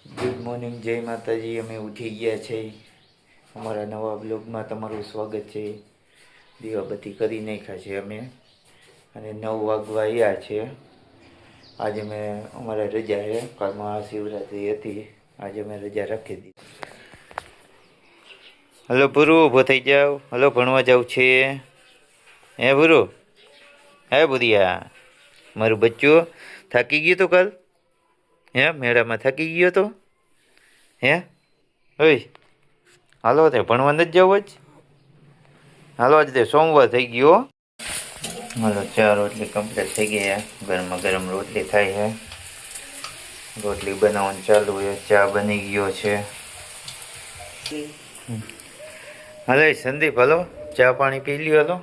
Good morning, જય માતાજી. અમે ઉઠી ગયા છે. અમારા નવા બ્લોગમાં તમારું સ્વાગત છે. દીવાબત્તી કરી નાખ્યા છે અમે, અને 9 વાગવા આવ્યા છે. આજે મેં અમારે રજા છે, કાલ મહાશિવરાત્રિ હતી, આજે મેં રજા રાખી દીધી. હલો ભૂરુ, ઊભો થઈ જાઓ. હલો, ભણવા જાવ છે. હે ભૂરુ? હે ભૂરિયા, મારું બચ્ચું થાકી ગયું તો કાલ? હે મેળામાં થાકી ગયો તો? હે ઓય, હાલો તે ભણવા નથી જવું જ? હાલો, આજે તે સોમવાર થઈ ગયો. હાલો, 4 રોટલી કમ્પ્લીટ થઈ ગયા. ગરમા ગરમ રોટલી થાય છે. રોટલી બનાવવાનું ચાલુ છે. ચા બની ગયો છે. હાલો સંદીપ, હાલો ચા પાણી પી લ્યો. હાલો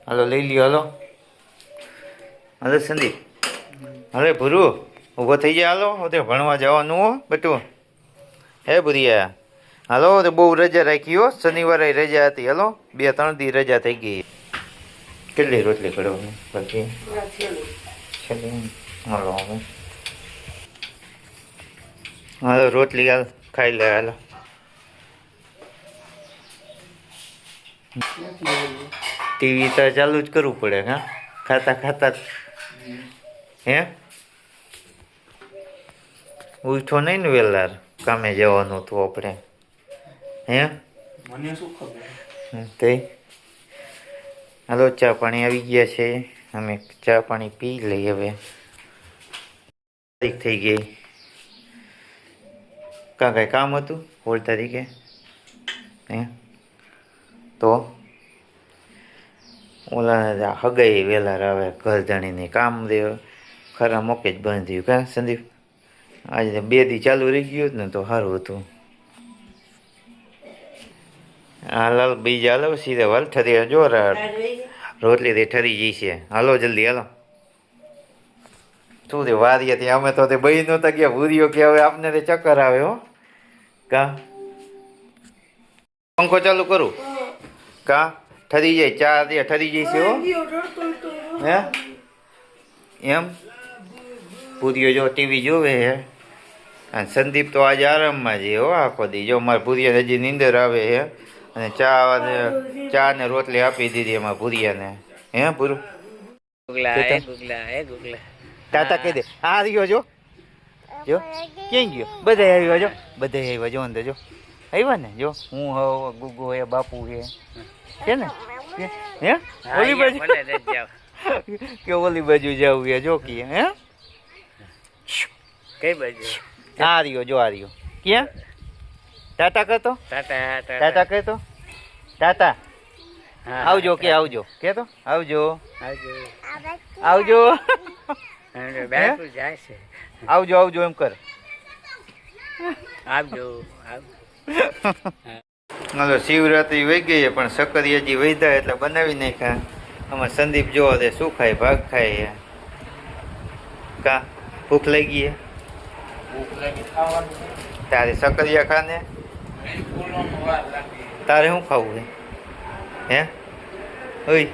હાલો લઈ લ્યો. હાલો હાલો સંદીપ. હાલે ભૂરુ, ઊભો થઈ જાય. હાલો તે ભણવા જવાનું હો બટું. હે ભૂરિયા, હાલો તો બહુ રજા રાખી હો. શનિવારે રજા હતી. હાલો 2-3 દી રજા થઈ ગઈ. કેટલી રોટલી કરવાની બાકી? હાલો હવે હાલો રોટલી હાલ ખાઈ લે. હાલો ટીવી તો ચાલુ જ કરવું પડે. હા, ખાતા ખાતા. હે ઉઠો નહીં ને વેલાર, કામે જવાનું હતું આપણે. હે મને શું ખબર તે. હાલો, ચા પાણી આવી ગયા છે. અમે ચા પાણી પી લઈ. હવે તારીખ થઈ ગઈ. કાંઈ કામ હતું 16 તારીખે? હે તો ઓલા હગાઈ વહેલા આવે, ઘર જાણીને કામ દે ખરા મોકે જ બંધ થયું. કાં સંદીપ? આજે 2 દી ચાલુ રહી ગયું ને તો સારું હતું. હાલ બીજા હાલો સીધા વાલ ઠરી જો રોટલી તે ઠરી જઈ છે. હાલો જલ્દી હાલો. શું તે વારી હતી અમે તો તે બહી નહોતા ગયા. ભૂરીઓ કે હવે આપને તે ચક્કર આવે હો. કા પંખો ચાલુ કરું? કા ઠરી જાય? ચા દે ઠરી જાય છે હો. હે એમ? ભૂરીઓ જો ટીવી જોવે છે. અને સંદીપ તો આજે આરામમાં છે હો આખો દી. જો મારા ભૂરિયાને હજી નીંદર આવે છે. અને ચા ને રોટલી આપી દીધી એમાં ભૂરિયાને. હે ભૂરું? ટાટા કહી દે. આ રહ્યો જો જો ક્યાં ગયો? બધા આવ્યો જો, બધા આવ્યા જો અંદર જો. આવ્યા ને જો. હું હવે ગુગુ હે, બાપુ છે ને. હે ઓલી બાજુ કે ઓલી બાજુ જવું છે જો કે. હે કઈ બાજુ? આ રહ્યો જો, આ રહ્યો. ક્યાં? ટાટા કહેતો, ટાટા કહેતો, ટાટા આવજો કે આવજો કેતો આવજો આવજો આવજો આવજો એમ કર. આવજો. હાલો, શિવરાત્રી વહી ગઈ પણ સક્કરી હજી વધ્યા એટલે બનાવી નાખ્યા. આમાં સંદીપ જોવો તે શું ખાય? ભાગ ખાય. કા ભૂખ લાગી હે? તારે સક્કરિયા ખાને? તારે શું ખાવું છે? હે ઓય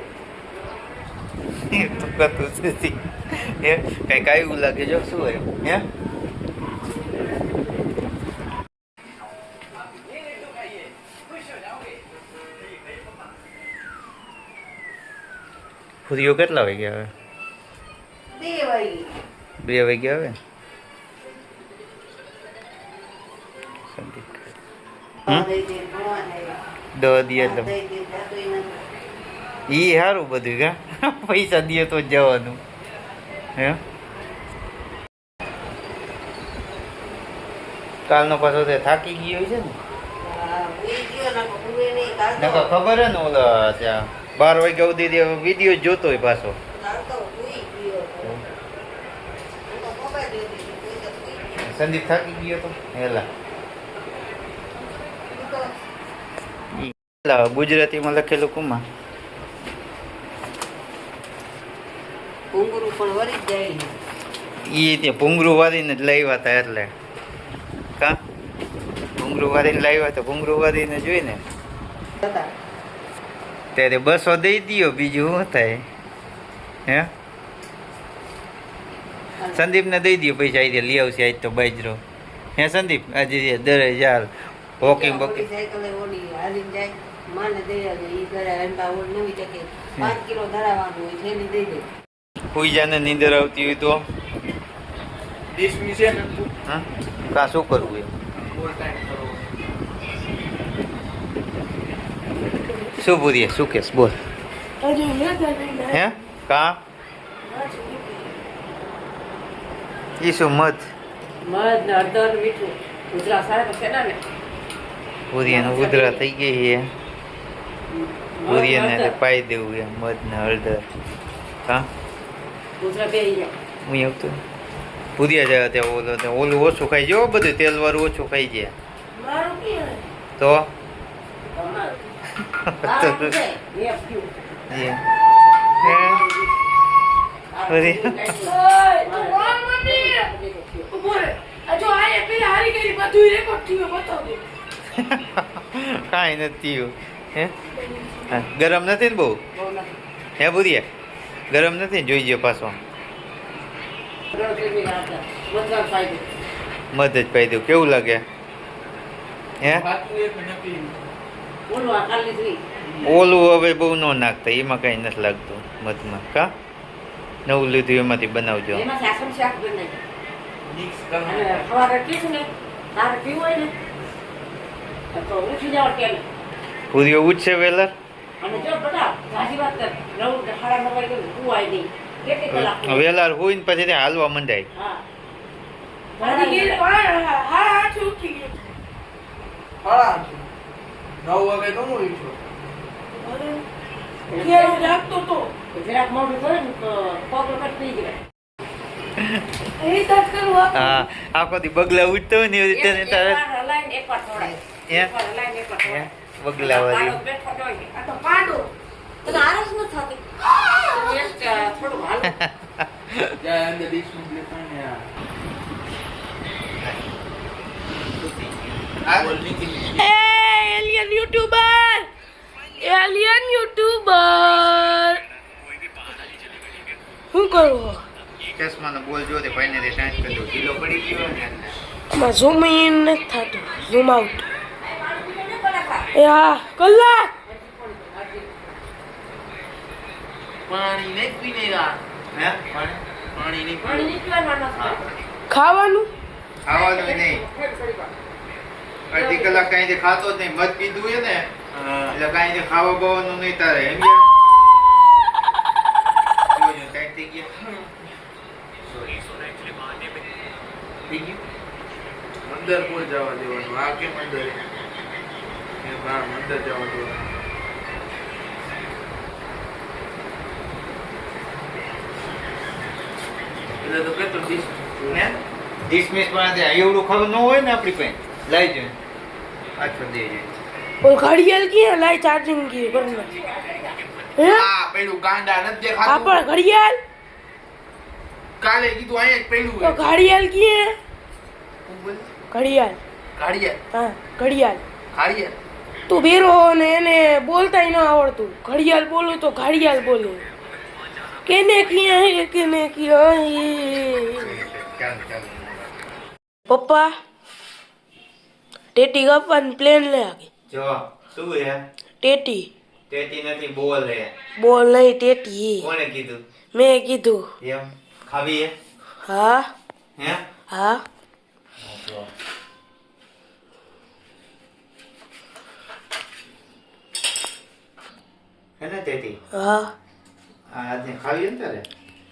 તું કરતું હે કંઈક આવ્યું લાગે જો. શું આવ્યું? હે ફુરીઓ કેટલા વાગ્યા આવે? 2 વાગ્યા આવે. ઈ સારું બધું. કા પૈસા દે તો જ જવાનું. હે કાલનો પાછો તે થાકી ગયો છે ને. ખબર હે ને ઓલા ત્યાં 12 વાગ્યા સુધી વિડીયો જોતો હોય પાછો. સંદીપ થાકી ગયો તો હેલા. ગુજરાતીમાં લખેલું કુમા ઈ તે ભૂંગરું વારીને જ લાવ્યા હતા. એટલે કા ભૂંગરું વારીને લાવ્યા તો ભૂંગરું વારીને જોઈને ત્યારે 200 દઈ દો. બીજું શું થાય? હે સંદીપને દઈ દો પૈસા. આવી લઈ આવશે આજ તો બાજરો. હે સંદીપ આજે દરે યાર વોકિંગ ઓલી સાયકલે ઓલી હાલીને જાય માને દઈ આવે ઈ ઘરે એમબા ઓલ નવી ટકે 5 કિલો ધરાવવાનું હોય છે ની દઈ દે કોઈ જાને નીંદર આવતી હોય તો 20 મિનિટ છે ને હા કા શું કરવું એમ ફૂલ ટાઈમ કરો શું પૂરીએ શું કેસ બોલ હે કા ઈ શું મત મધ ને હળદર મીઠું ઉધરા સારા તો કેના ને પૂરીને ઉધરા થઈ ગઈ છે પૂરીને પાઈ દેવું એમ મધ ને હળદર હા ઉધરા બે જાય હું આવતો પૂરિયા જાય ત્યાં ઓલું ઓછું ખાઈ જો બધું તેલ વાળું ઓછું ખાઈ જાય મારું કે તો તમારું એ ફ્યુ કાંઈ નથી થયું હે ગરમ નથી ને બહુ હે બુરિયા ગરમ નથી ને જોઈ ગયો પાછો મધ જ પાઈ દઉં કેવું લાગે હે ઓલું હવે બહુ ન નાખતા એમાં કઈ નથી લાગતું મધમાં કા નવું લીધું એમાંથી બનાવજો પૂરીઓ ઉઠશે વેલર વેલાર હોય ને પછી ત્યાં હાલવા મંડાય હાડા 9 વાગે તો હું ઉઠ્યો હા આખો દી બગલા ઉઠતો હોય ને એવી રીતે તારે બગલા વાળી જાય અંદર 20 મિનિટ લેખાને આ બોલ નીકળી एलियन यूट्यूबर શું કરું ચશ્માનો બોલ જો તે ભાઈને તે સાંજ કરી દો ઢીલો પડી ગયો ને આમાં ઝૂમ ઇન નથી થતું ઝૂમ આઉટ એ હા કલાક પાણી નહીં પીને રા હે પાણી નહીં ખાવાનું ખાવાનું નહીં અડધી કલાક કાંઈ તે ખાતો જ નહીં મધ પીધું હોય ને એટલે કાંઈ તે ખાવા બવાનું નહીં તારે એમ ટાઈટ થઈ ગયા થઈ ગયું અંદર કોઈ જવા દેવાનું આ કેમ અંદર હા અંદર જવા દેવાનું એટલે તો કેટલું ડિસમિસ પણ એવડું ખબર ન હોય ને આપણી પાસે લઈ જાય પાછળ દે જાય और घड़ियाल की है लाइट चार्जिंग की करना है આ પેલું ગાંડા નથી દેખાતું आप घड़ियाल કાલે કીધું અહીંયા જ પેલું तो घड़ियाल की है घड़ियाल કાઢિયા हाँ घड़ियाल કાઢિયા તું બેરો ને એને બોલતા ન આવડતું ઘડિયાળ બોલું તો ઘડિયાળ બોલે કેને કિયા હે કેને કિયા હે ચાલ ચાલ પપ્પા ટેટી કાપવાનું પ્લેન લે આગે જો શું હે ટેટી ટેટી નથી બોલ હે બોલ નહીં ટેટી કોણે કીધું મેં કીધું એમ ખાવી હે હા હે હા જો હે ને ટેટી હા આજને ખાવી હે ને તારે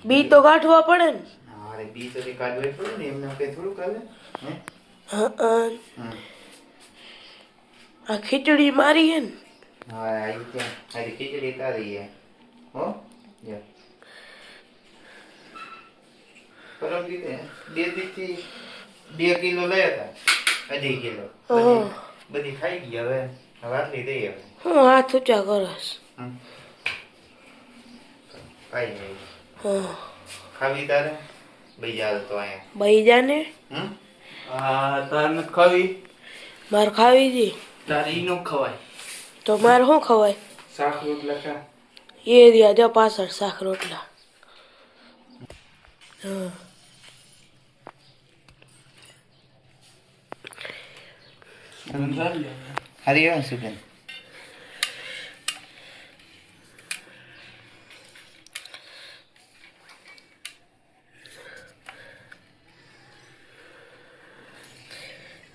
બી તો કાઢવા પડે ને અરે બી તો કાઢવી પડે ને એમને કઈ થોડું કાલે હે હા હમ આ ખીચડી મારી હે ને હા આવી ત્યાં તારી ખીચડી તારી હે હો જા પરમ દીધે 2 દીથી 2 કિલો લયા હતા 2.5 કિલો બધી ખાઈ ગઈ હવે આટલી દઈ હવે હું હાથ ઊંચા કરસ ખાઈ ગઈ હા ખાવી તારે બીજા હાલ તો અહીંયા બઈ જાને આ તાર નથી ખાવી માર ખાવી જી તારી નો ખવાય તો માર શું ખવાય શાક રોટલા ખા એ રહ્યા જો પાછળ શાક રોટલા હા હારી આવે સુગંધ.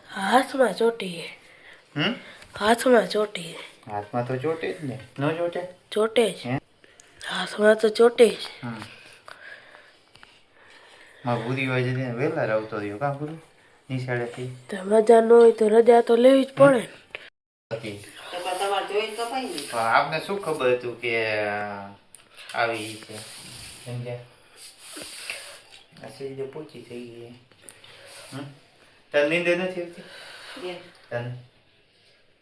હાથમાં ચોટી હમ હાથમાં ચોટી હાથમાં તો ચોટે જ ને, ન ચોટે? ચોટે જ હે? હાથમાં તો ચોટે જ હમ હા, ભૂરી હોય છે તેને વહેલા આવતો રહ્યો કાં ભૂરું નિશાળેથી તો મજા ન હોય તો રજા તો લેવી જ પડે ને. હતી. તો પણ તમારે જોઈને કપાય ને. પણ આપને શું ખબર હતું કે આવી છે સમજ્યા? આ સીધે પૂછી થઈ ગઈ. તને નીંદર નથી આવતી? બેન, તને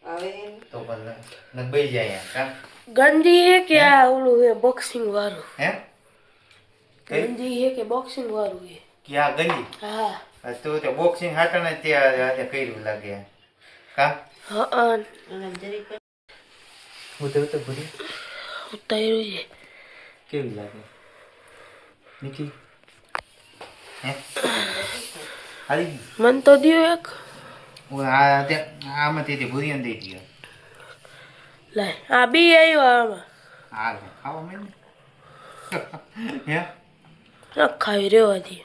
હવે તો પણ ન બેસી જાય કા? ગંજી હે કે આ ઓલું હે બોક્સિંગ વાળું? હે કઈ ગંજી હે કે બોક્સિંગ વાળું હે? ક્યાં ગઈ? હા તો બોક્સિંગ હાટાને ત્યાં આજે કર્યું લાગે કા? હા આમ જરીક ઉતર ઉતર ભૂરી ઉતાર્યું છે. કેવી લાગે નિકી? હે હારી ગઈ? મન તો દ્યો એક. આમાંથી ભૂરિયાને દઈ દો. લાય આ બી આવ્યો આમાં. હા ખાવા મેં હે ન ખાવી રેવા દે.